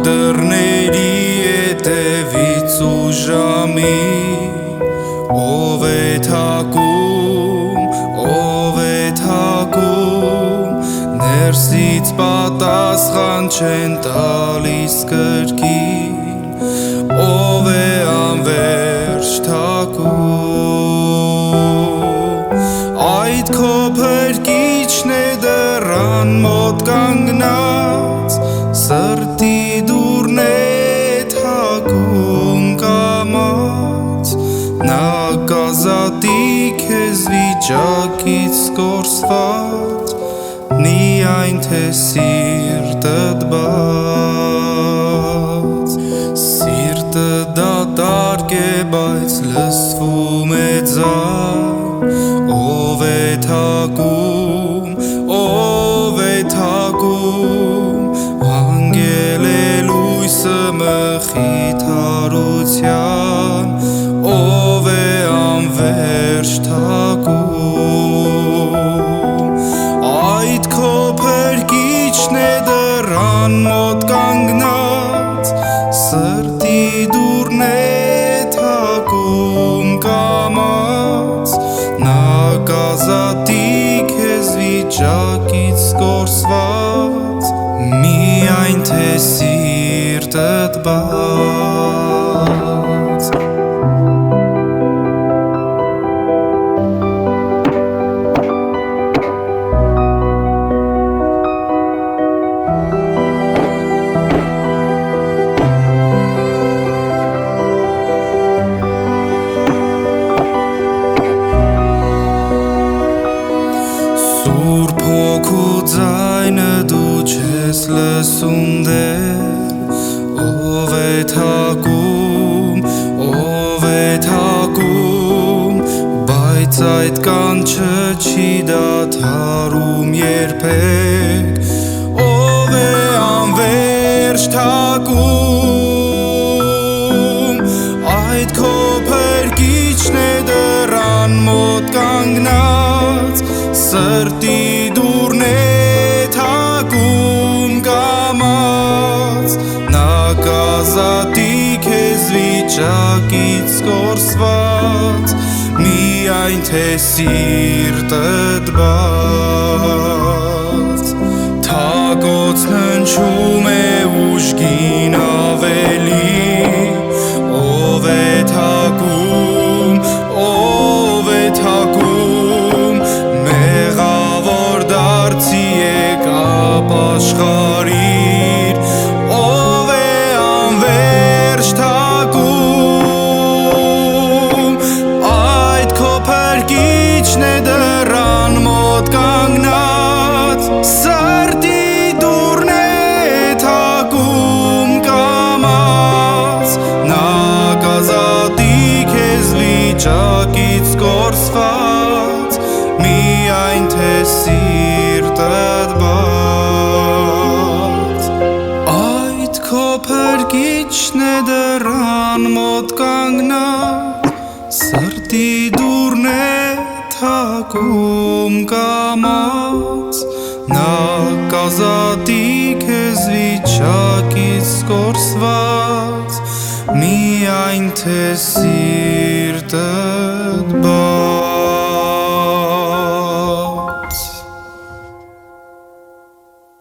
դռների հետևից ուժամի ով է թակում ներսից պատասխան չեն տալիս կրկին ով է անverջ թակում այդ քո փրկիչն է դռան մոտ կանգնած սրտի դուռն է թակում կամաց նա կազատի քեզ վիճակից կորսված միայն թե սիրտդ բաց սիրտը դատարկ է բայց լսվում է ձայն ով է թակում անգել է լույսը մխիթարության ով է անverջ թակում այդ քո փրկիչն է դռան մոտ կանգնած սրտի դուռն է թակում կամաց նա կազատի քեզ վիճակից կորսված միայն թե սիրտդ բաց Սուրբ հոգու ձայնը դու չես լսում դեռ ով է թակում բայց այդ կանչը չի դադարում երբեք ով է անverջ թակում այդ քո փրկիչն է դռան մոտ կանգնած սրտի դուռն է թակում կամաց նա կազատի քեզ վիճակից կորսված միայն թե սիրտդ բաց թակոցն հնչում է ուժգին ավելի ով է թակում աշխարհիր ով է անverջ թակում այդ քո փրկիչն է դռան մոտ կանգնած սրտի դուռն է թակում կամաց նա կազատի քեզ վիճակից կորսված միայն թե սիրտդ բաց քո փրկիչն է դռան մոտ կանգնած սրտի դուռն է թակում կամաց նա կազատի քեզ վիճակից կորսված միայն թե սիրտը